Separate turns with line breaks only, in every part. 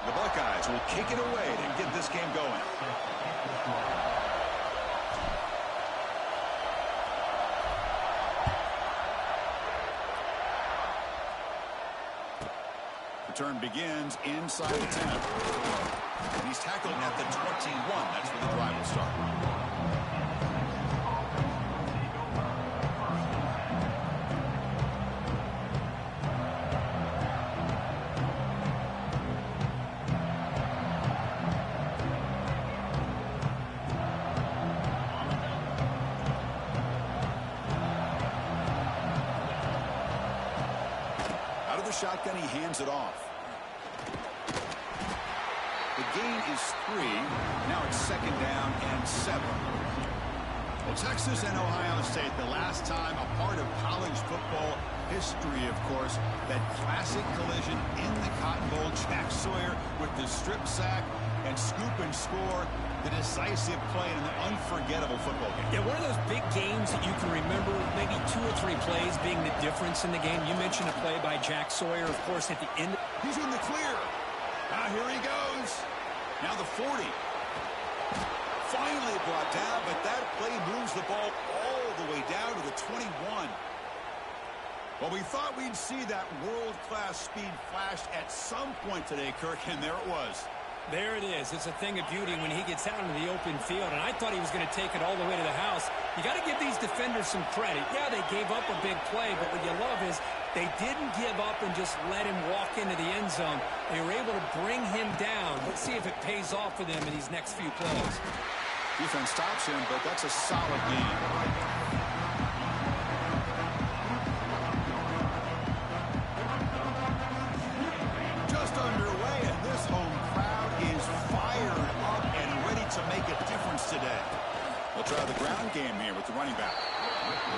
The Buckeyes will kick it away to get this game going. Return begins inside the 10. And he's tackled at the 21. That's where the drive will start. Shotgun, he hands it off. The gain is 3. Now it's 2nd down and 7. Well, Texas and Ohio State, the last time a part of college football history, of course, that classic collision in the Cotton Bowl. Jack Sawyer with the strip sack and scoop and score. The decisive play in an unforgettable football game.
Yeah, one of those big games that you can remember, maybe 2 or 3 plays being the difference in the game. You mentioned a play by Jack Sawyer, of course, at the end.
He's in the clear. Here he goes. Now the 40. Finally brought down, but that play moves the ball all the way down to the 21. Well, we thought we'd see that world-class speed flash at some point today, Kirk, and there it was.
There it is. It's a thing of beauty when he gets out into the open field, and I thought he was going to take it all the way to the house. You got to give these defenders some credit. Yeah, they gave up a big play, but what you love is they didn't give up and just let him walk into the end zone. They were able to bring him down. Let's see if it pays off for them in these next few plays.
Defense stops him, but that's a solid game. Just underway, and this home crowd is fired up and ready to make a difference today. We'll try the ground game here with the running back.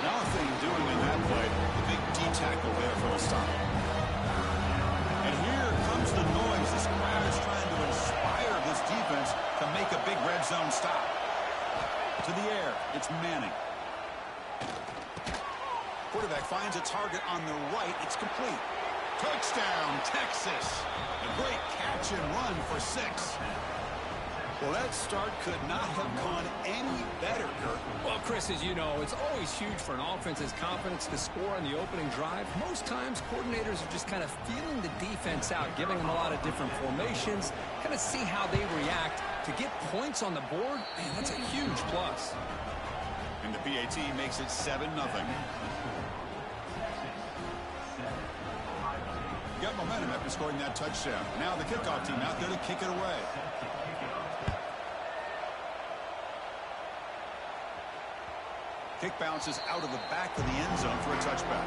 Nothing doing in that play. The big D tackle there for the stop. And here comes the noise. This crowd is trying to inspire this defense to make a big red zone stop. To the air, it's Manning. Quarterback finds a target on the right. It's complete. Touchdown, Texas. A great catch and run for 6. Well, that start could not have gone any better, Kirk.
Well, Chris, as you know, it's always huge for an offense's confidence to score on the opening drive. Most times, coordinators are just kind of feeling the defense out, giving them a lot of different formations, kind of see how they react. To get points on the board, man, that's a huge plus.
And the PAT makes it 7-0. Got momentum after scoring that touchdown. Now the kickoff team out there to kick it away. Kick bounces out of the back of the end zone for a touchback.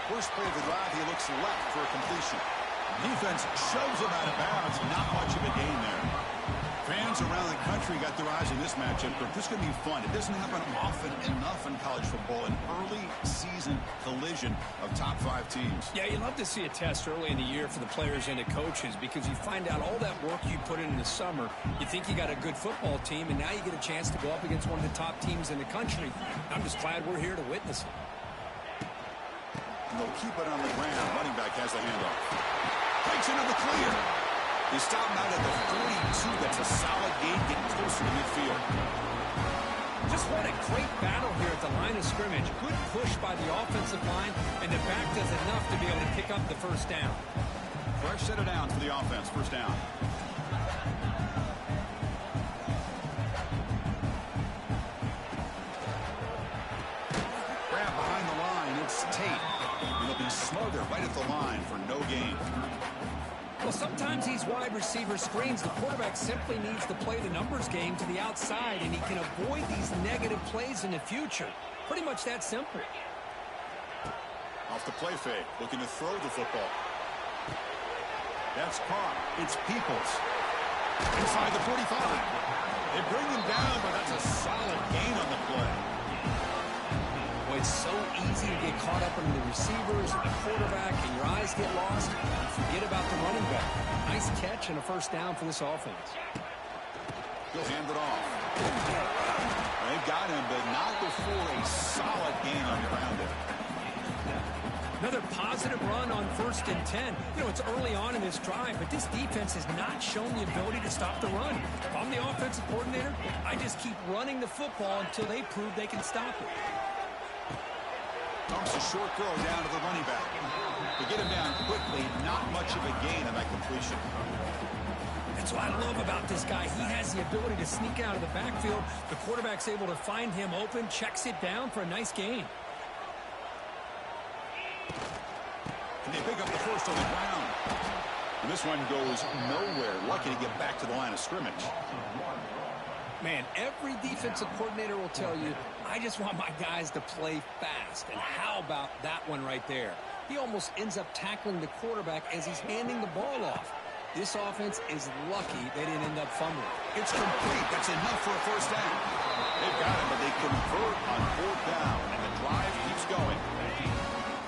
First play of the drive, he looks left for a completion. Defense shoves him out of bounds. Not much of a gain there. Fans around the country got their eyes on this matchup, but this is going to be fun. It doesn't happen often enough in college football, an early season collision of top 5 teams.
Yeah, you love to see a test early in the year for the players and the coaches because you find out all that work you put in the summer. You think you got a good football team, and now you get a chance to go up against one of the top teams in the country. I'm just glad we're here to witness it.
And they'll keep it on the ground. Running back has the handoff. Breaks into the clear. They stop him out at the 42. That's a solid gain, getting closer to midfield.
Just what a great battle here at the line of scrimmage. Good push by the offensive line, and the back does enough to be able to pick up the first down.
Fresh set of downs for the offense. First down. Grab behind the line. It's Tate. He'll be smothered right at the line for no gain.
Well, sometimes these wide receiver screens, the quarterback simply needs to play the numbers game to the outside, and he can avoid these negative plays in the future. Pretty much that simple.
Off the play fake, looking to throw the football. That's caught. It's Peoples. Inside the 45. They bring him down, but that's a solid gain on the play.
Well, it's so easy to get caught up in the receivers and the quarterback, and your eyes get lost. You forget about the running back. Nice catch and a first down for this offense.
He'll hand it off. They've got him, but not before a solid gain on the ground there.
Another positive run on 1st and 10. You know, it's early on in this drive, but this defense has not shown the ability to stop the run. If I'm the offensive coordinator, I just keep running the football until they prove they can stop it.
Dumps a short throw down to the running back. To get him down quickly, not much of a gain on that completion.
That's what I love about this guy. He has the ability to sneak out of the backfield. The quarterback's able to find him open, checks it down for a nice gain.
And they pick up the first on the ground. And this one goes nowhere. Lucky to get back to the line of scrimmage.
Man, every defensive coordinator will tell you, I just want my guys to play fast. And how about that one right there? He almost ends up tackling the quarterback as he's handing the ball off. This offense is lucky they didn't end up fumbling.
It's complete. That's enough for a first down. They've got it, but they convert on 4th down, and the drive keeps going.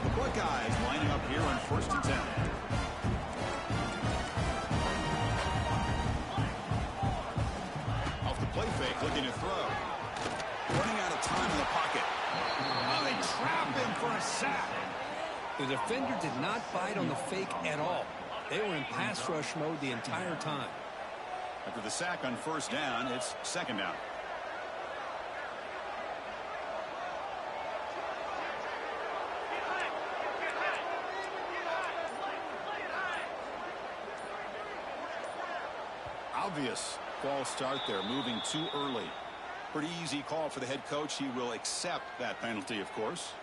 The Buckeyes lining up here on 1st and 10. Off the play fake, looking to throw. Running out of time in the pocket. Oh, they trap him for a sack.
The defender did not bite on the fake at all. They were in pass rush mode the entire time.
After the sack on 1st down, it's 2nd down. Obvious false start there, moving too early. Pretty easy call for the head coach. He will accept that penalty, of course.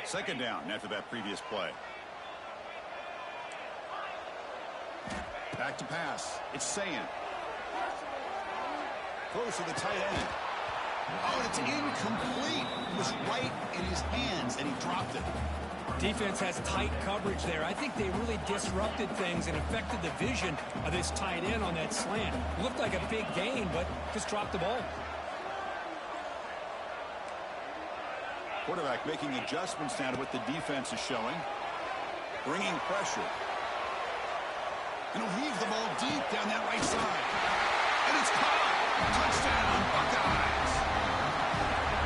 2nd down after that previous play. Back to pass. It's Hcaa. Throws to the tight end. Oh, and it's incomplete. It was right in his hands, and he dropped it.
Defense has tight coverage there. I think they really disrupted things and affected the vision of this tight end on that slant. Looked like a big gain, but just dropped the ball.
Quarterback making adjustments now to what the defense is showing. Bringing pressure. And he'll heave the ball deep down that right side. And it's caught. Touchdown, Buckeyes.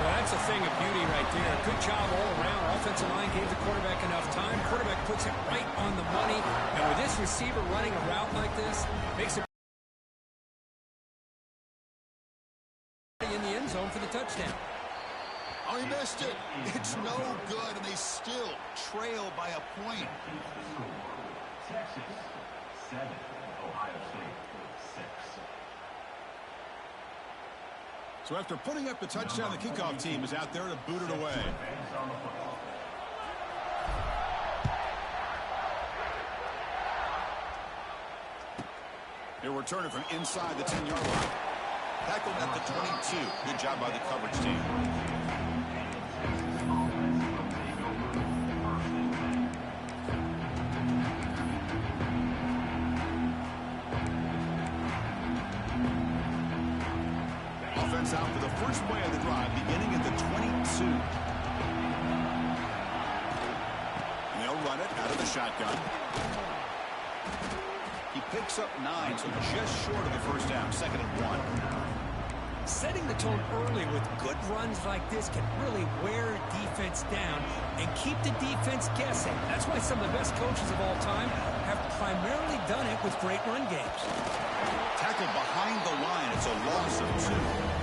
Well, that's a thing of beauty right there. Good job all around. Offensive line gave the quarterback enough time. Quarterback puts it right on the money. And with this receiver running a route like this, makes it in the end zone for the touchdown.
Oh, he missed it. It's no good, and they still trail by a point.
Texas 7, Ohio State 6.
So after putting up the touchdown, the kickoff team is out there to boot it away. He'll return it from inside the 10-yard line. Tackled at the 22. Good job by the coverage team. Offense out for the first play of the drive, beginning at the 22. And they'll run it out of the shotgun. He picks up 9, so just short of the first down, 2nd and 1.
Setting the tone early with good runs like this can really wear defense down and keep the defense guessing. That's why some of the best coaches of all time have primarily done it with great run games.
Tackled behind the line. It's a loss of 2.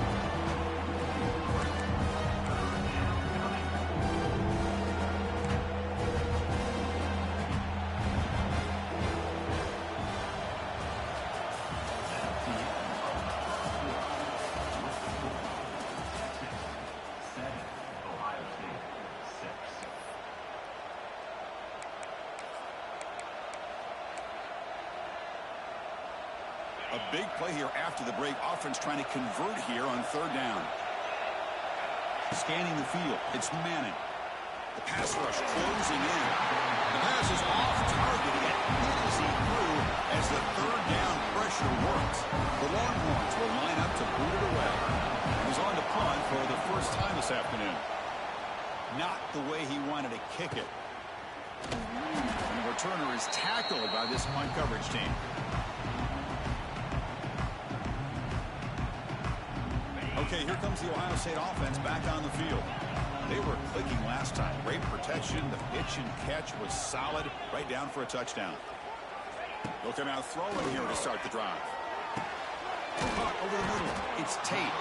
A big play here after the break. Offense trying to convert here on 3rd down. Scanning the field. It's Manning. The pass rush closing in. The pass is off target. It hit as he threw as the 3rd down pressure works. The The Longhorns will line up to boot it away. He's on to punt for the first time this afternoon. Not the way he wanted to kick it. And the returner is tackled by this punt coverage team. Okay, here comes the Ohio State offense back on the field. They were clicking last time. Great protection. The pitch and catch was solid. Right down for a touchdown. They'll come out throwing here to start the drive. Caught over the middle. It's Tate.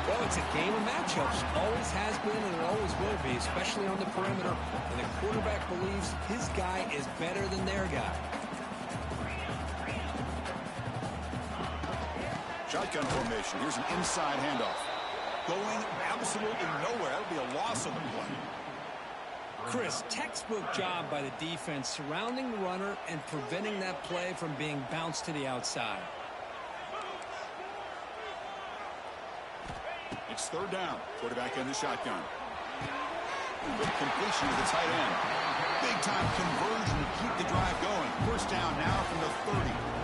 Well, it's a game of matchups. Always has been and it always will be, especially on the perimeter. And the quarterback believes his guy is better than their guy.
Shotgun formation. Here's an inside handoff. Going absolutely nowhere. That'll be a loss of the play.
Chris, textbook job by the defense surrounding the runner and preventing that play from being bounced to the outside.
It's third down. Quarterback in the shotgun. Good completion to the tight end. Big time conversion to keep the drive going. First down now from the 30.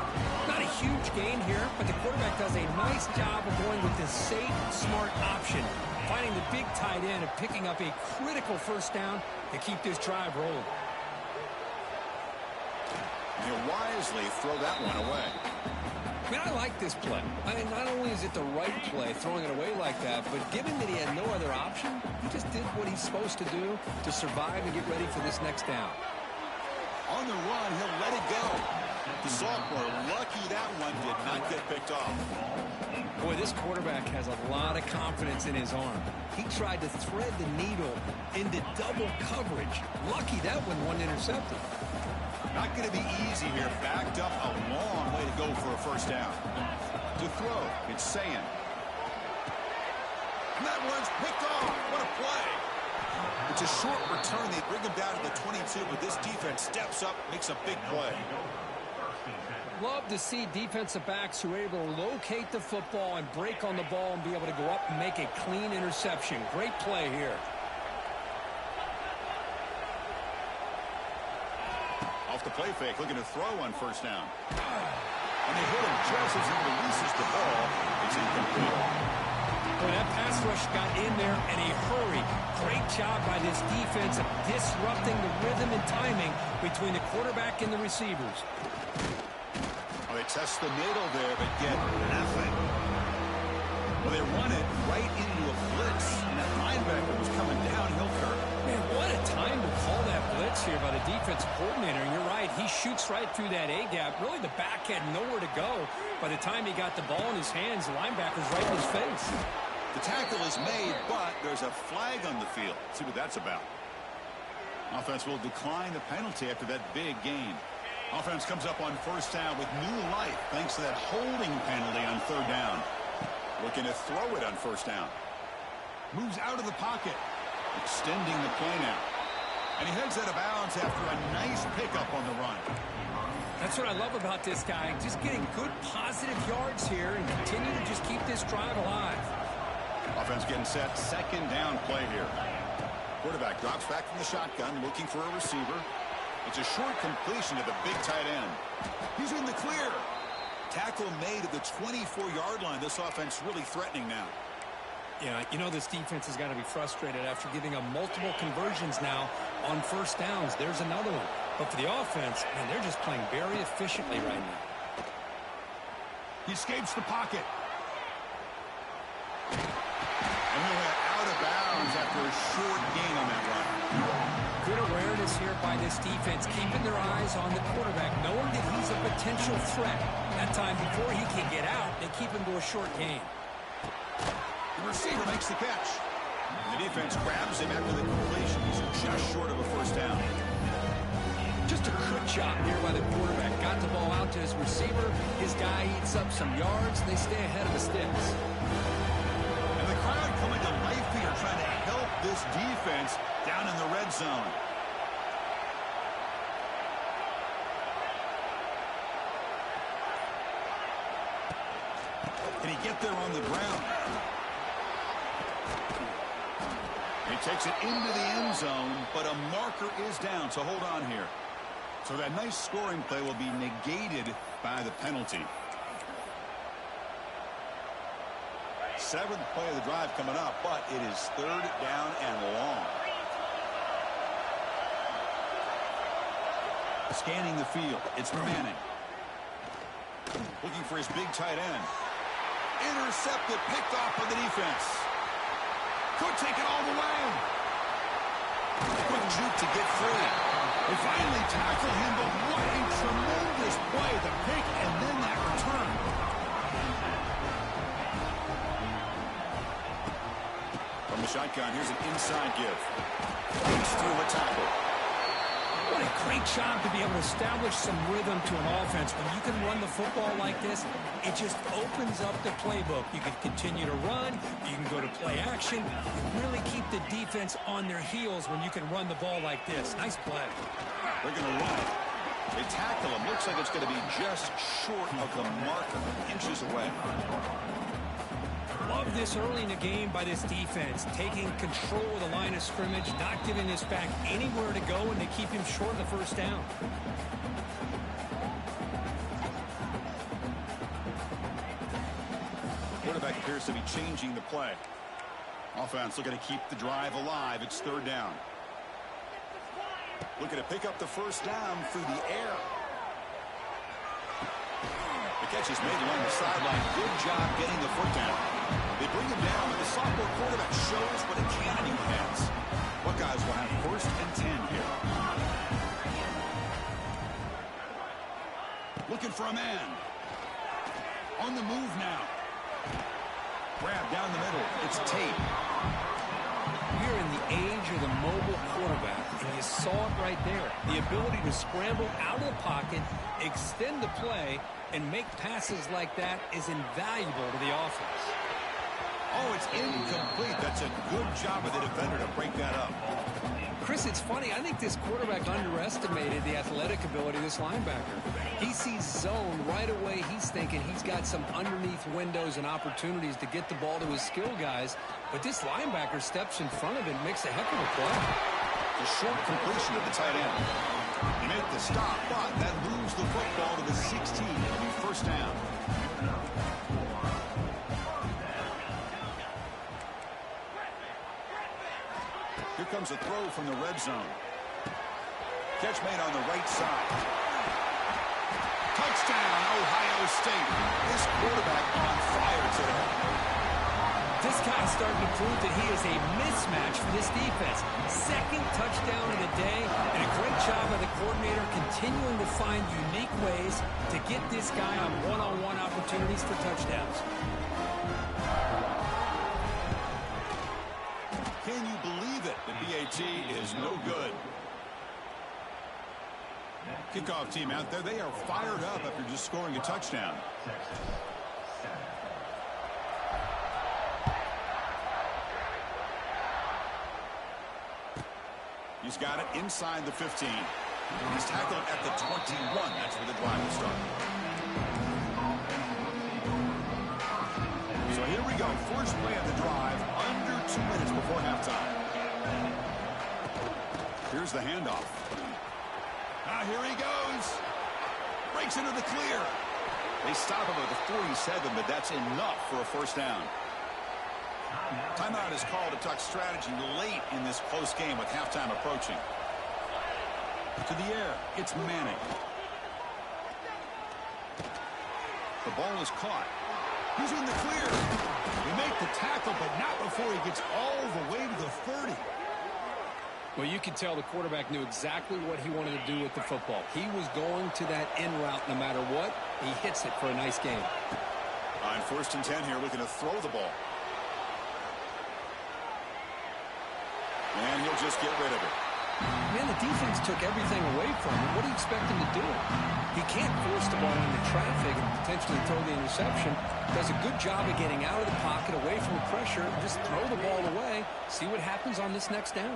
Not a huge gain here, but the quarterback does a nice job of going with the safe, smart option, finding the big tight end and picking up a critical first down to keep this drive rolling.
He'll wisely throw that one away.
I mean, I like this play. I mean, not only is it the right play, throwing it away like that, but given that he had no other option, he just did what he's supposed to do to survive and get ready for this next down.
On the run, he'll let it go. The sophomore, lucky that one did not get picked off.
Boy, this quarterback has a lot of confidence in his arm. He tried to thread the needle into double coverage. Lucky that one wasn't intercepted.
Not going to be easy here. Backed up a long way to go for a first down. To throw, it's Hcaa. And that one's picked off. What a play. It's a short return. They bring him down to the 22, but this defense steps up, makes a big play.
Love to see defensive backs who are able to locate the football and break on the ball and be able to go up and make a clean interception. Great play here.
Off the play fake, looking to throw on first down. And they hit him just as he releases the ball. It's incomplete.
Boy, that pass rush got in there in a hurry. Great job by this defense of disrupting the rhythm and timing between the quarterback and the receivers.
Well, they test the middle there, but get nothing. Well, they run it right into a blitz, and that linebacker was coming downhill, Kirk.
Man, what a time to call that blitz here by the defensive coordinator. And you're right, he shoots right through that A-gap. Really, the back had nowhere to go. By the time he got the ball in his hands, the linebacker's right in his face.
The tackle is made, but there's a flag on the field. Let's see what that's about. Offense will decline the penalty after that big gain. Offense comes up on first down with new life thanks to that holding penalty on third down. Looking to throw it on first down. Moves out of the pocket. Extending the play now. And he heads out of bounds after a nice pickup on the run.
That's what I love about this guy. Just getting good positive yards here and continue to just keep this drive alive.
Offense getting set. Second down play here. Quarterback drops back from the shotgun looking for a receiver. It's a short completion to the big tight end. He's in the clear. Tackle made at the 24-yard line. This offense really threatening now.
Yeah, you know this defense has got to be frustrated after giving up multiple conversions now on first downs. There's another one. But for the offense, man, they're just playing very efficiently right now.
He escapes the pocket. And he went out of bounds after a short gain on that run.
Good awareness here by this defense, keeping their eyes on the quarterback, knowing that he's a potential threat. That time before he can get out, they keep him to a short gain.
The receiver makes the catch. And the defense grabs him after the completion. He's just short of a first down.
Just a good job here by the quarterback. Got the ball out to his receiver. His guy eats up some yards, and they stay ahead of the sticks.
And the crowd coming to life here, trying to help this defense down in the red zone. Can he get there on the ground? He takes it into the end zone, but a marker is down, so hold on here. So that nice scoring play will be negated by the penalty. Seventh play of the drive coming up, but it is third down and long. Scanning the field. It's Manning. Looking for his big tight end. Intercepted, picked off by the defense. Could take it all the way. Quick juke to get free. They finally tackle him, but what a tremendous play. The pick and then that return. From the shotgun, here's an inside give. Steal a tackle.
What a great job to be able to establish some rhythm to an offense. When you can run the football like this, it just opens up the playbook. You can continue to run. You can go to play action. You really keep the defense on their heels when you can run the ball like this. Nice play.
They're going to run it. They tackle him. Looks like it's going to be just short of the marker, inches away.
Love this early in the game by this defense, taking control of the line of scrimmage, not giving this back anywhere to go, and to keep him short of the first down.
Quarterback appears to be changing the play. Offense looking to keep the drive alive. It's third down. Looking to pick up the first down through the air. The catch is made along the sideline. Good job getting the foot down. They bring him down, but the sophomore quarterback shows what a cannon he has. Buckeyes will have first and 10 here. Looking for a man. On the move now. Grab down the middle. It's Tate.
We're in the age of the mobile quarterback, and you saw it right there. The ability to scramble out of the pocket, extend the play, and make passes like that is invaluable to the offense.
Oh, it's incomplete. That's a good job of the defender to break that up.
Chris, it's funny. I think this quarterback underestimated the athletic ability of this linebacker. He sees zone right away. He's thinking he's got some underneath windows and opportunities to get the ball to his skill guys. But this linebacker steps in front of him and makes a heck of a play.
The short completion of the tight end. He made the stop, but that moves the football to the 16. It'll be first down. Here comes a throw from the red zone. Catch made on the right side. Touchdown, Ohio State. This quarterback on fire today.
This guy's starting to prove that he is a mismatch for this defense. Second touchdown of the day, and a great job by the coordinator continuing to find unique ways to get this guy on one-on-one opportunities for touchdowns.
Can you believe it? The BAT is no good. Kickoff team out there. They are fired up after just scoring a touchdown. He's got it inside the 15. He's tackled at the 21. That's where the drive will start. So here we go. First play of the drive. Under 2 minutes before halftime. Here's the handoff. Here he goes. Breaks into the clear. They stop him at the 47, but that's enough for a first down. Timeout is called to talk strategy late in this close game with halftime approaching. To the air, it's Manning. The ball is caught. He's in the clear. He make the tackle, but not before he gets all the way to the 30.
Well, you can tell the quarterback knew exactly what he wanted to do with the football. He was going to that in route no matter what. He hits it for a nice game.
On first and 10 here, looking to throw the ball. And he'll just get rid of it.
Man, the defense took everything away from him. What do you expect him to do? He can't force the ball into traffic and potentially throw the interception. Does a good job of getting out of the pocket, away from the pressure, just throw the ball away. See what happens on this next down.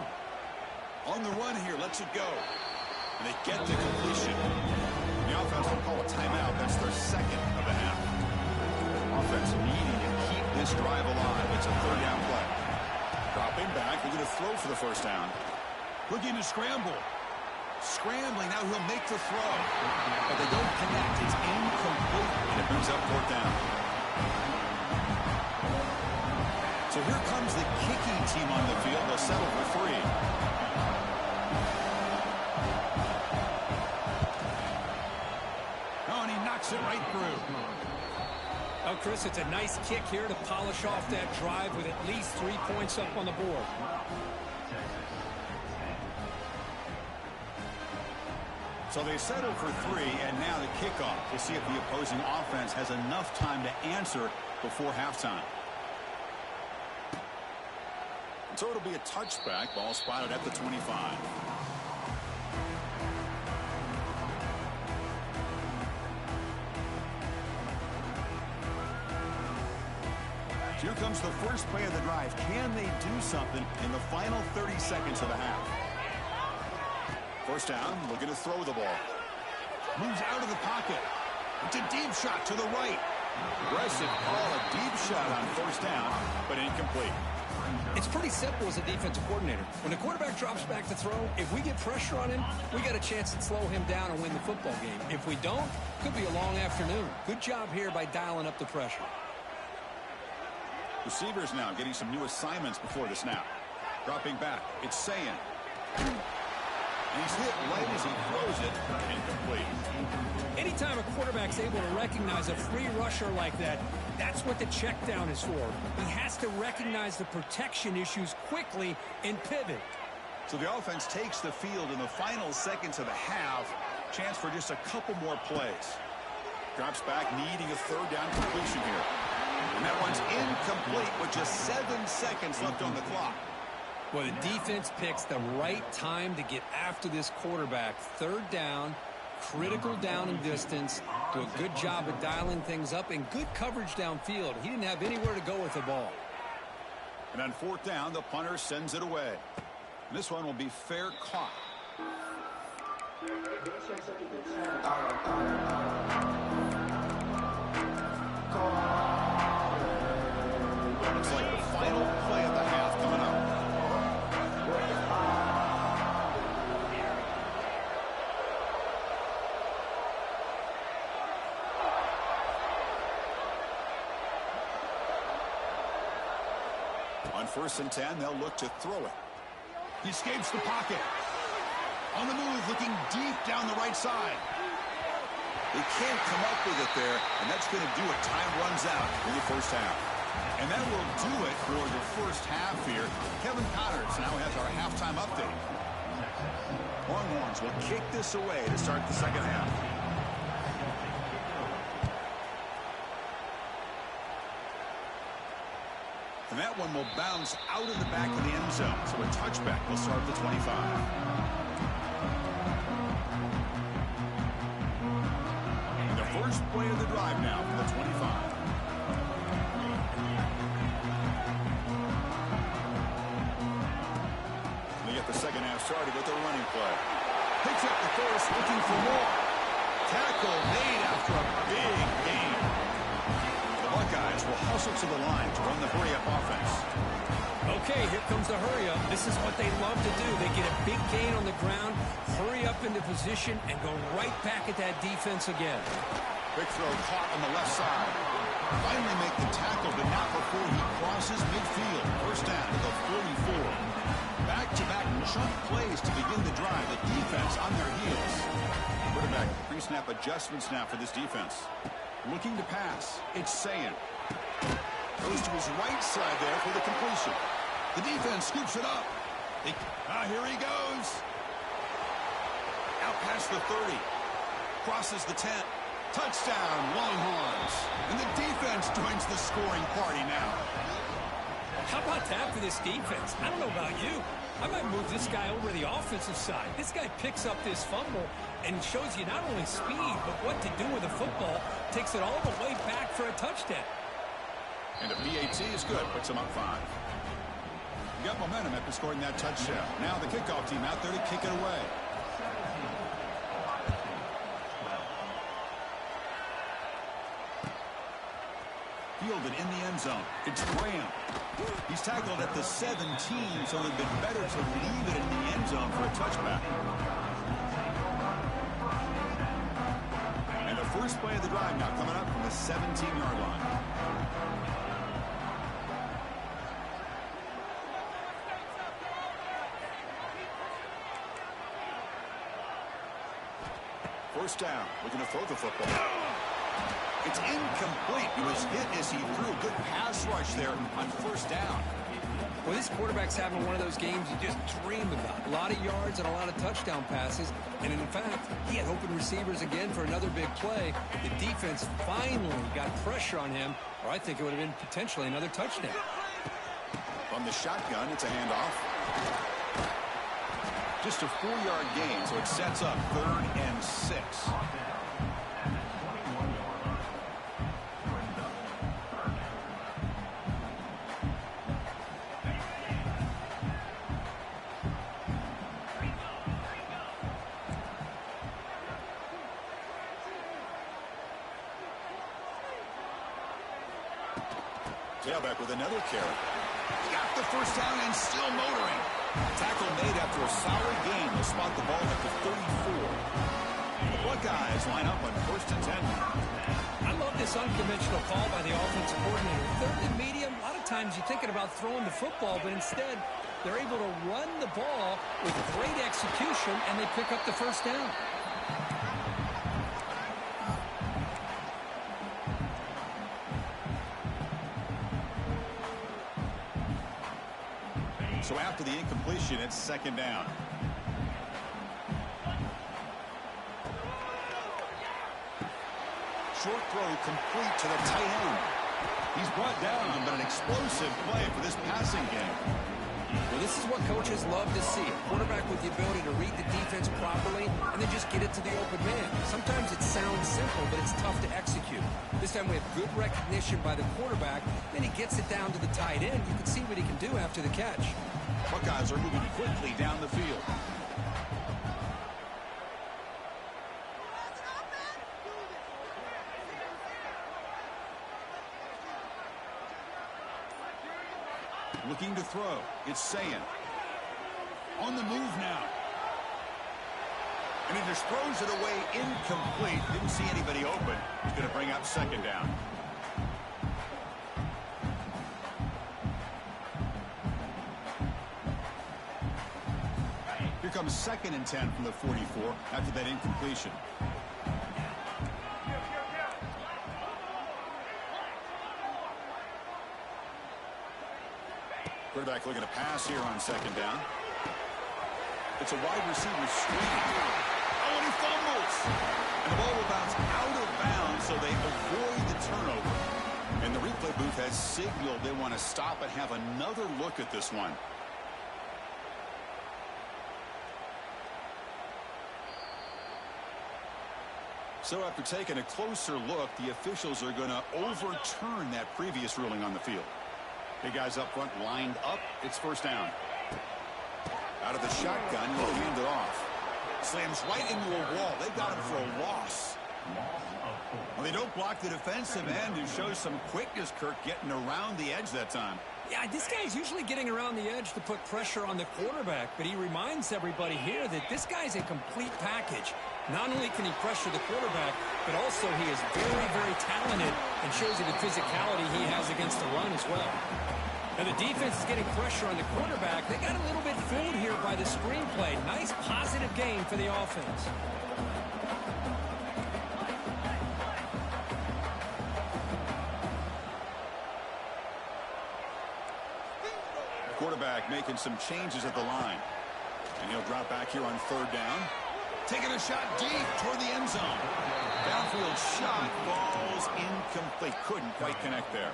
On the run here, lets it go. And they get the completion. The offense will call a timeout. That's their second of the half. Offense needing to keep this drive alive. It's a third down play. Dropping back, they're going to throw for the first down. Looking to scramble. Scrambling, now he'll make the throw. But they don't connect. It's incomplete. And it moves up fourth down. So here comes the kicking team on the field. They'll settle for 3. Oh, and he knocks it right through.
Oh, Chris, it's a nice kick here to polish off that drive with at least 3 points up on the board.
So they settle for 3, and now the kickoff to see if the opposing offense has enough time to answer before halftime. So it'll be a touchback. Ball spotted at the 25. Here comes the first play of the drive. Can they do something in the final 30 seconds of the half? First down, looking to throw the ball. Moves out of the pocket. It's a deep shot to the right. Aggressive call, a deep shot on first down, but incomplete.
It's pretty simple as a defensive coordinator. When the quarterback drops back to throw, if we get pressure on him, we got a chance to slow him down and win the football game. If we don't, could be a long afternoon. Good job here by dialing up the pressure.
Receivers now getting some new assignments before the snap. Dropping back, it's Hcaa. And he's hit right as he throws it. Incomplete.
Anytime a quarterback's able to recognize a free rusher like that, that's what the check down is for. He has to recognize the protection issues quickly and pivot.
So the offense takes the field in the final seconds of the half. Chance for just a couple more plays. Drops back, needing a third down completion here. And that one's incomplete with just 7 seconds left on the clock.
Well, the defense picks the right time to get after this quarterback. Third down, critical down and distance. Do a good job of dialing things up and good coverage downfield. He didn't have anywhere to go with the ball.
And on fourth down, the punter sends it away. And this one will be fair caught. Looks like the final play of the half coming up. On 1st and 10, they'll look to throw it. He escapes the pocket. On the move, looking deep down the right side. They can't come up with it there, and that's going to do it. Time runs out in the first half. And that will do it for the first half here. Kevin Connors now has our halftime update. Longhorns will kick this away to start the second half. And that one will bounce out of the back of the end zone. So a touchback will start the 25. First play of the drive now from the 25. They get the second half started with a running play. Picks up the first, looking for more. Tackle made after a big gain. The Buckeyes will hustle to the line to run the hurry-up offense.
Okay, here comes the hurry-up. This is what they love to do. They get a big gain on the ground, hurry up into position, and go right back at that defense again.
Quick throw caught on the left side. Finally make the tackle, but not before he crosses midfield. First down to the 44. Back-to-back chunk plays to begin the drive. The defense on their heels. Quarterback pre-snap adjustments now for this defense. Looking to pass. It's Hcaa. Goes to his right side there for the completion. The defense scoops it up. Here he goes. Out past the 30. Crosses the 10. Touchdown, Longhorns. And the defense joins the scoring party now.
How about that for this defense? I don't know about you. I might move this guy over to the offensive side. This guy picks up this fumble and shows you not only speed, but what to do with the football. Takes it all the way back for a touchdown.
And a PAT is good. Puts him up 5. You got momentum after scoring that touchdown. Now the kickoff team out there to kick it away. Fielded in the end zone. It's Graham. He's tackled at the 17, so it would have been better to leave it in the end zone for a touchback. And the first play of the drive now coming up from the 17-yard line. First down. Looking to throw the football. It's incomplete. He was hit as he threw. Good pass rush there on first down.
Well, this quarterback's having one of those games you just dream about. A lot of yards and a lot of touchdown passes. And in fact, he had open receivers again for another big play. The defense finally got pressure on him, or I think it would have been potentially another touchdown.
From the shotgun, it's a handoff. Just a 4-yard gain, so it sets up 3rd and 6. Tailback with another carry. Got the first down and still motoring. Tackle made after a solid gain. They'll spot the ball at the 34. The Buckeyes line up on 1st and 10.
I love this unconventional call by the offensive coordinator. 3rd and medium, a lot of times you're thinking about throwing the football, but instead they're able to run the ball with great execution, and they pick up the first down.
So after the incompletion, it's 2nd down. Short throw complete to the tight end. He's brought down, but an explosive play for this passing game.
Well, this is what coaches love to see. A quarterback with the ability to read the defense properly and then just get it to the open man. Sometimes it sounds simple, but it's tough to execute. This time we have good recognition by the quarterback. Then he gets it down to the tight end. You can see what he can do after the catch.
Buckeyes are moving quickly down the field. Looking to throw. It's Hcaa. On the move now. And he just throws it away incomplete. Didn't see anybody open. He's going to bring up 2nd down. Here comes 2nd and 10 from the 44 after that incompletion. Quarterback looking to pass here on 2nd down. It's a wide receiver screen. Oh, and he fumbles. And the ball will bounce out of bounds, so they avoid the turnover. And the replay booth has signaled they want to stop and have another look at this one. So after taking a closer look, the officials are going to overturn that previous ruling on the field. Big guys up front lined up. It's 1st down. Out of the shotgun, he'll hand it off. Slams right into a wall. They've got him for a loss. Well, they don't block the defensive end, who shows some quickness, Kirk, getting around the edge that time.
Yeah, this guy's usually getting around the edge to put pressure on the quarterback, but he reminds everybody here that this guy's a complete package. Not only can he pressure the quarterback, but also he is very, very talented and shows you the physicality he has against the run as well. And the defense is getting pressure on the quarterback. They got a little bit fooled here by the screenplay. Nice positive game for the offense.
Quarterback making some changes at the line. And he'll drop back here on 3rd down. Taking a shot deep toward the end zone. Downfield shot falls incomplete. Couldn't quite connect there.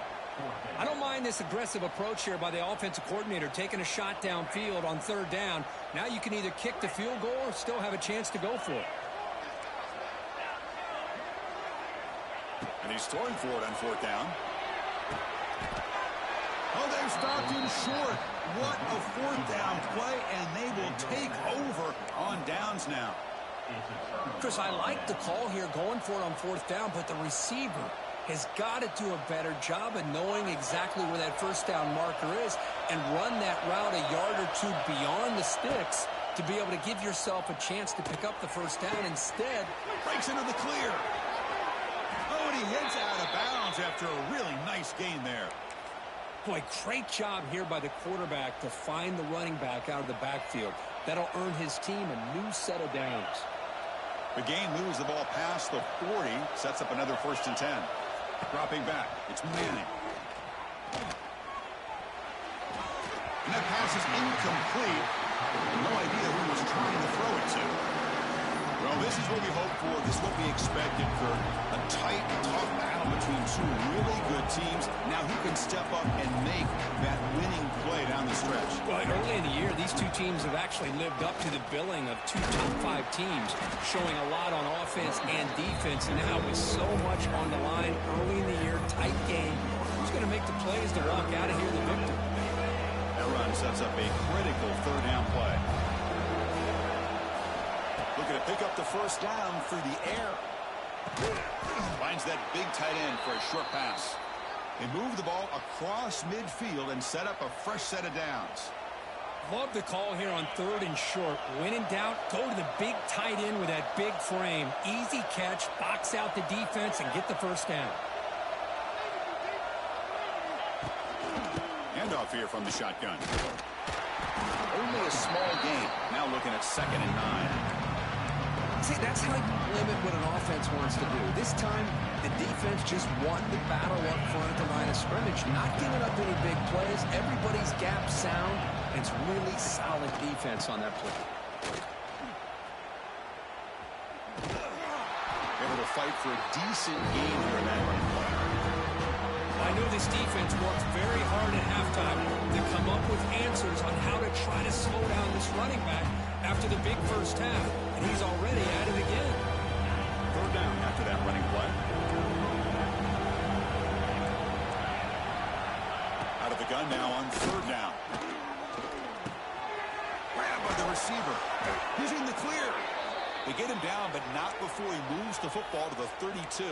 I don't mind this aggressive approach here by the offensive coordinator, taking a shot downfield on 3rd down. Now you can either kick the field goal or still have a chance to go for it.
And he's throwing for it on 4th down. Oh, they've stopped him short. What a 4th down play, and they will take over on downs now.
Chris, I like the call here going for it on 4th down, but the receiver has got to do a better job of knowing exactly where that 1st down marker is and run that route a yard or two beyond the sticks to be able to give yourself a chance to pick up the 1st down. Instead,
breaks into the clear. Oh, and he hits out of bounds after a really nice gain there.
Boy, great job here by the quarterback to find the running back out of the backfield. That'll earn his team a new set of downs.
The game moves the ball past the 40, sets up another 1st and 10. Dropping back, it's Manning. And that pass is incomplete. No idea who was trying to throw it to. Well, this is what we hope for. This is what we expected for a tight, tough battle between two really good teams. Now who can step up and make that winning play down the stretch?
Well, early in the year, these two teams have actually lived up to the billing of two top 5 teams, showing a lot on offense and defense. And now with so much on the line early in the year, tight game, who's going to make the plays to walk out of here the victor?
That run sets up a critical 3rd down play. Looking to pick up the 1st down through the air. Finds that big tight end for a short pass. They move the ball across midfield and set up a fresh set of downs.
Love the call here on 3rd and short. When in doubt, go to the big tight end with that big frame. Easy catch, box out the defense, and get the 1st down.
Handoff here from the shotgun. Only a small gain. Now looking at 2nd and 9.
See, that's how you limit what an offense wants to do. This time, the defense just won the battle up front at the line of scrimmage, not giving up any big plays. Everybody's gap sound, and it's really solid defense on that play.
Able to fight for a decent gain here in that running play.
I know this defense worked very hard at halftime to come up with answers on how to try to slow down this running back after the big 1st half, and he's already at it again.
3rd down after that running play. Out of the gun now on 3rd down. Grabbed by the receiver. He's in the clear. They get him down, but not before he moves the football to the 32.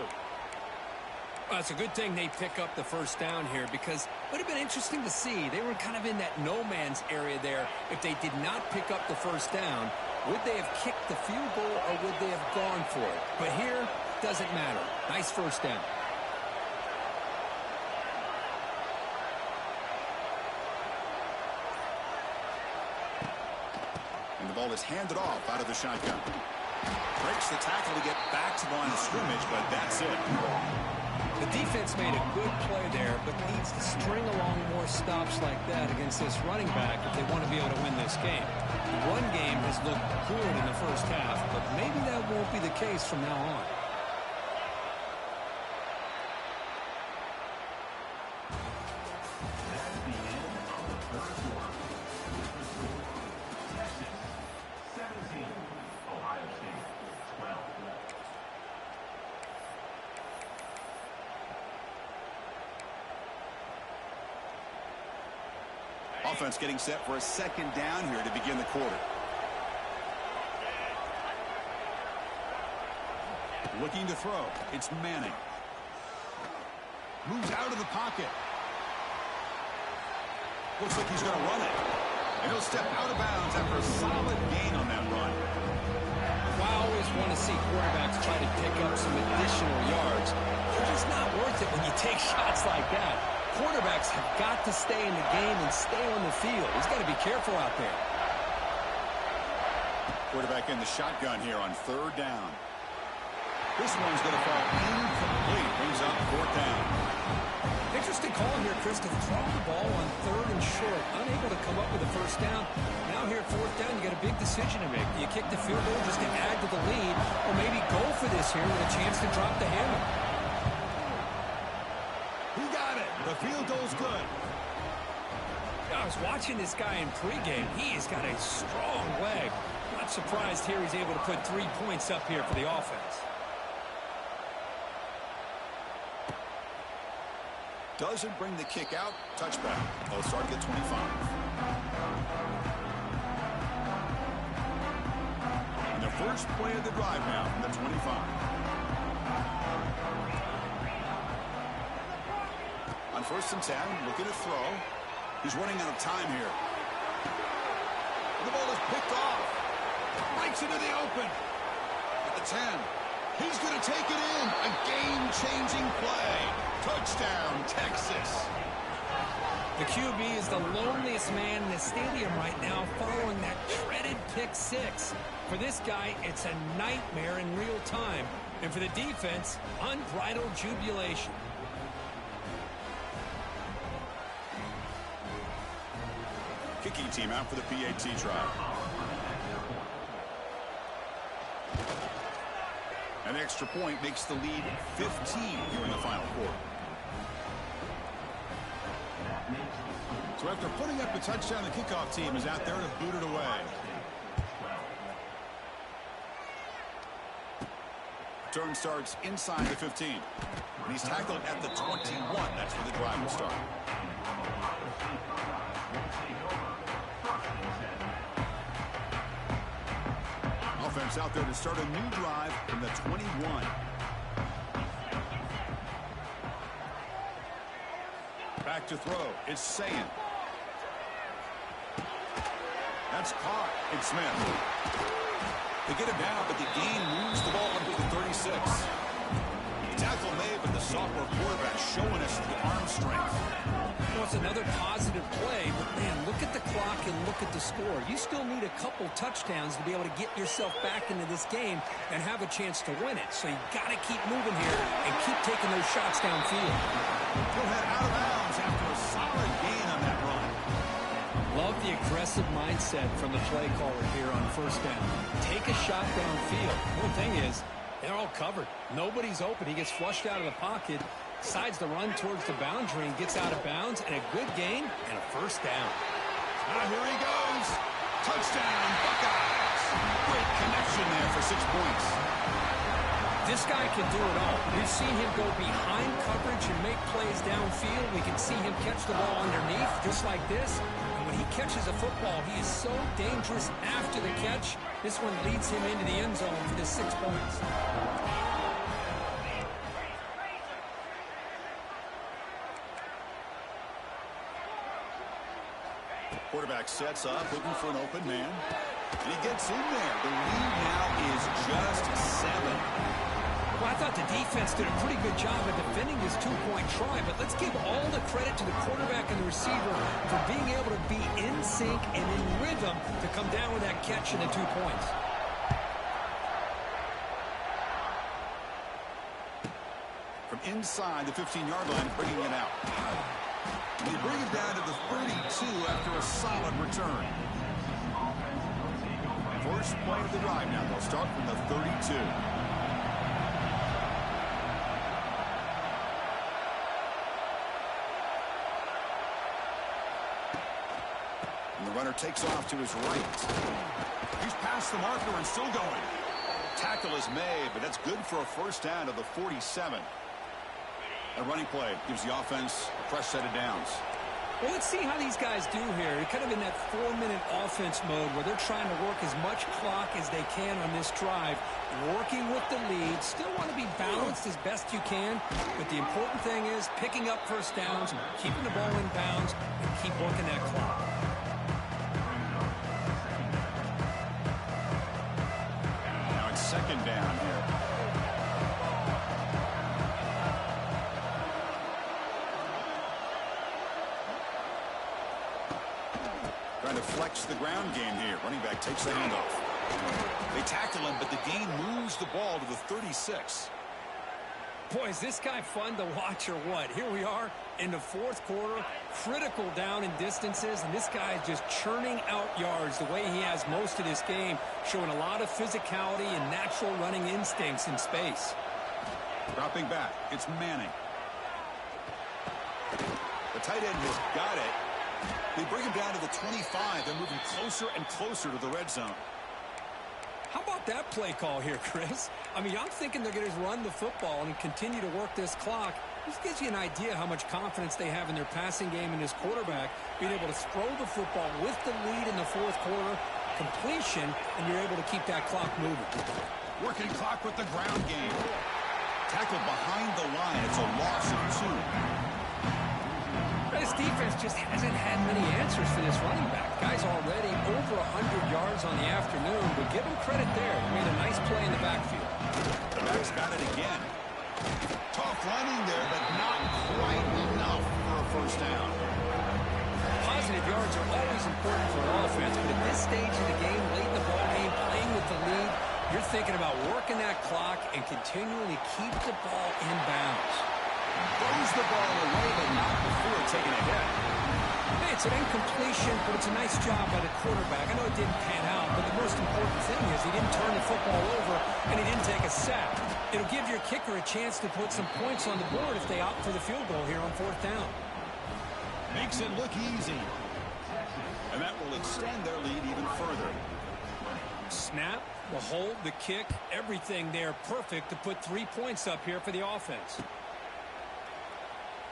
Well, it's a good thing they pick up the 1st down here, because it would have been interesting to see. They were kind of in that no-man's area there. If they did not pick up the 1st down, would they have kicked the field goal or would they have gone for it? But here, doesn't matter. Nice 1st down.
And the ball is handed off out of the shotgun. Breaks the tackle to get back to the line of scrimmage, but that's it.
The defense made a good play there, but needs to string along more stops like that against this running back if they want to be able to win this game. The run game has looked good in the 1st half, but maybe that won't be the case from now on.
That's the end of the 3rd quarter. Texas, 17. Ohio State, 12.
Offense getting set for a 2nd down here to begin the quarter. Looking to throw. It's Manning. Moves out of the pocket. Looks like he's going to run it. And he'll step out of bounds after a solid gain on that run.
I always want to see quarterbacks try to pick up some additional yards. They're just not worth it when you take shots like that. Quarterbacks have got to stay in the game and stay on the field. He's got to be careful out there.
Quarterback in the shotgun here on 3rd down. This one's going to fall incomplete. Brings up 4th down.
Interesting call here, Chris, to throw the ball on 3rd and short. Unable to come up with a 1st down. Now here, 4th down, you got a big decision to make. Do you kick the field goal just to add to the lead, or maybe go for this here with a chance to drop the hammer?
He got it. The field goal's good.
I was watching this guy in pregame. He has got a strong leg. Not surprised here he's able to put 3 points up here for the offense.
Doesn't bring the kick out. Touchback. They'll start at the 25. And the first play of the drive now from the 25. On 1st and 10, looking to throw. He's running out of time here. And the ball is picked off. Breaks into the open. At the 10. He's going to take it in. A game-changing play. Touchdown, Texas.
The The QB is the loneliest man in the stadium right now following that dreaded pick six. For this guy, it's a nightmare in real time. And for the defense, unbridled jubilation.
Kicking team out for the PAT try. An extra point makes the lead 15 here in the final quarter. So after putting up a touchdown, the kickoff team is out there to boot it away. Turn starts inside the 15. And he's tackled at the 21. That's where the drive will start. Offense out there to start a new drive from the 21. Back to throw. It's Hcaa. That's caught. It's Smith. They get him down, but the gain moves the ball up to the 36. The tackle made, but the sophomore quarterback showing us the arm strength.
Well, it's another positive play, but man, look at the clock and look at the score. You still need a couple touchdowns to be able to get yourself back into this game and have a chance to win it. So you got to keep moving here and keep taking those shots downfield.
Go ahead out of bounds after a solid gain on that run.
Love the aggressive mindset from the play caller here on first down. Take a shot downfield. The one thing is, they're all covered. Nobody's open. He gets flushed out of the pocket, decides to run towards the boundary and gets out of bounds, and a good gain and a first down.
Here he goes. Touchdown, Buckeyes. Great connection there for 6 points.
This guy can do it all. We've seen him go behind coverage and make plays downfield. We can see him catch the ball underneath just like this. And when he catches a football, he is so dangerous after the catch. This one leads him into the end zone for the 6 points.
Quarterback sets up, looking for an open man. And he gets in there. The lead now is just 7.
Well, I thought the defense did a pretty good job of defending this two-point try, but let's give all the credit to the quarterback and the receiver for being able to be in sync and in rhythm to come down with that catch and the 2 points.
From inside the 15-yard line, bringing it out. They bring it down to the 32 after a solid return. First play of the drive now. They'll start from the 32. And the runner takes off to his right. He's past the marker and still going. Tackle is made, but that's good for a first down to the 47. A running play gives the offense a fresh set of downs.
Well, let's see how these guys do here. They're kind of in that 4-minute offense mode where they're trying to work as much clock as they can on this drive, working with the lead. Still want to be balanced as best you can, but the important thing is picking up first downs, keeping the ball in bounds, and keep working that clock.
Now it's second down here. Trying to flex the ground game here. Running back takes the handoff. They tackle him, but the gain moves the ball to the 36.
Boy, is this guy fun to watch or what? Here we are in the fourth quarter, critical down in distances, and this guy is just churning out yards the way he has most of this game, showing a lot of physicality and natural running instincts in space.
Dropping back, it's Manning. The tight end has got it. They bring him down to the 25. They're moving closer and closer to the red zone.
How about that play call here, Chris? I mean, I'm thinking they're going to run the football and continue to work this clock. This gives you an idea how much confidence they have in their passing game and this quarterback, being able to throw the football with the lead in the fourth quarter, completion, and you're able to keep that clock moving.
Working clock with the ground game. Tackled behind the line. It's a loss of 2.
This defense just hasn't had many answers for this running back. Guy's already over 100 yards on the afternoon, but give him credit there. He made a nice play in the backfield.
The back's got it again. Tough running there, but not quite enough for a first down.
consecutive yards are always important for an offense, but at this stage of the game, late in the ball game, playing with the lead, you're thinking about working that clock and continuing to keep the ball in bounds.
Throws the ball away, but not before taking a hit.
Hey, it's an incompletion, but it's a nice job by the quarterback. I know it didn't pan out, but the most important thing is he didn't turn the football over and he didn't take a sack. It'll give your kicker a chance to put some points on the board if they opt for the field goal here on 4th down.
Makes it look easy. And that will extend their lead even further.
Snap, the hold, the kick, everything there perfect to put 3 points up here for the offense.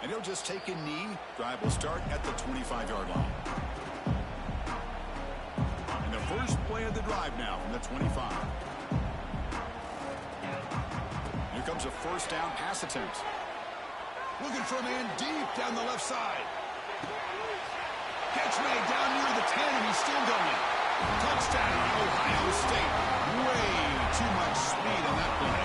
And he'll just take a knee. Drive will start at the 25-yard line. And the first play of the drive now from the 25. Here comes a first down pass attempt. Looking for a man deep down the left side. Catch made down near the 10, and he's still going. Touchdown, Ohio State. Way too much speed on that play.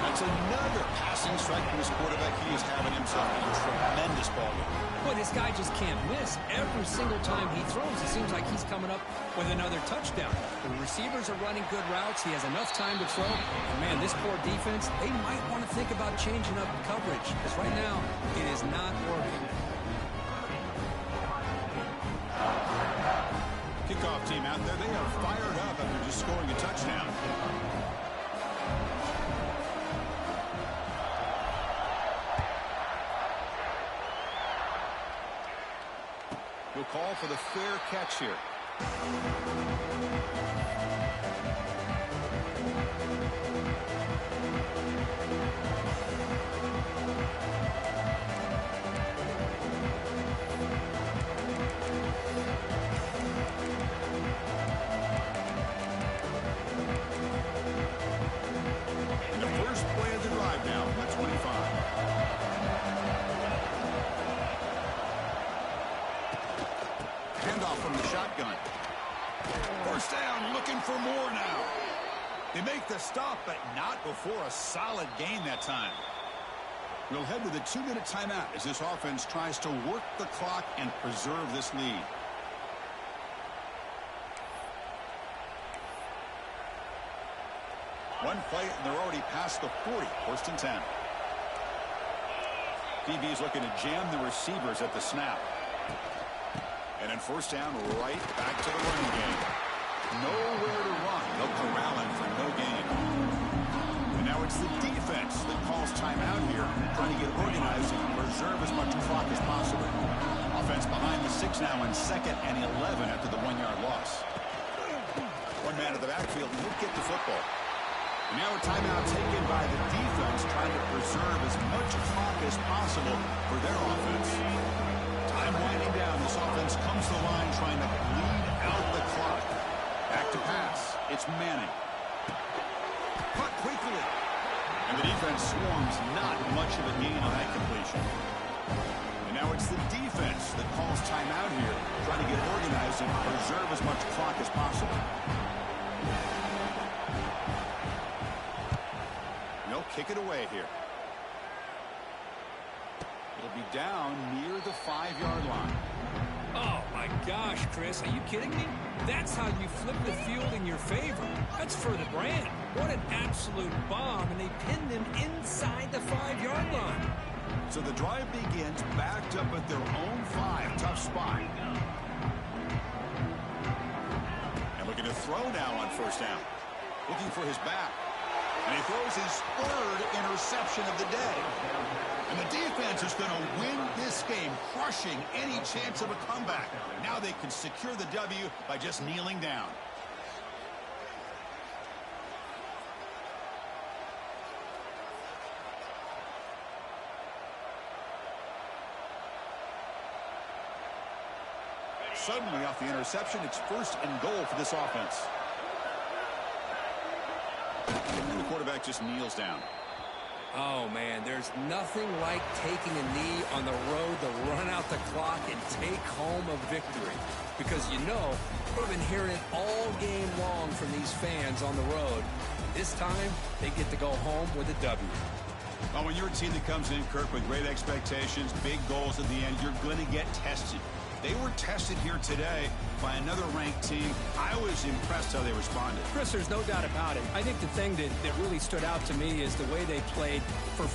That's another passing strike from his quarterback. He is having himself a tremendous ball game.
But this guy just can't miss. Every single time he throws, it seems like he's coming up with another touchdown. The receivers are running good routes. He has enough time to throw. And man, this poor defense, they might want to think about changing up coverage, because right now it is not working.
Kickoff team out there, they are fired up after just scoring a touchdown. He'll call for the fair catch here. And the first play of the drive now from the 25. Handoff from the shotgun. First down, looking for more now. They make the stop, but not before a solid gain that time. We'll head to the 2-minute timeout as this offense tries to work the clock and preserve this lead. One play, and they're already past the 40. First and 10. DB is looking to jam the receivers at the snap. And then first down, right back to the running game. Nowhere to run. They'll corral him for no gain. And now it's the defense that calls timeout here, trying to get organized and preserve as much clock as possible. Offense behind the 6 now in 2nd and 11 after the 1-yard loss. One man at the backfield, and he'll get the football. And now a timeout taken by the defense, trying to preserve as much clock as possible for their offense. Time winding down. This offense comes to the line trying to bleed out the clock. Back to pass. It's Manning. Cut quickly. And the defense swarms. Not much of a gain on that completion. And now it's the defense that calls timeout here, trying to get organized and preserve as much clock as possible. They'll kick it away here. It'll be down near the 5-yard line.
Oh, my gosh, Chris. Are you kidding me? That's how you flip the field in your favor. That's for the brand. What an absolute bomb, and they pinned him inside the 5-yard line.
So the drive begins backed up at their own 5. Tough spot. And looking to throw now on first down. Looking for his back. And he throws his 3rd interception of the day. And the defense is going to win this game, crushing any chance of a comeback. Now they can secure the W by just kneeling down. Suddenly, off the interception, it's 1st and goal for this offense. And the quarterback just kneels down.
Oh, man, there's nothing like taking a knee on the road to run out the clock and take home a victory. Because, you know, we've been hearing it all game long from these fans on the road. This time, they get to go home with a W.
Well, when you're a team that comes in, Kirk, with great expectations, big goals at the end, you're going to get tested. They were tested here today by another ranked team. I was impressed how they responded.
Chris, there's no doubt about it. I think the thing that really stood out to me is the way they played for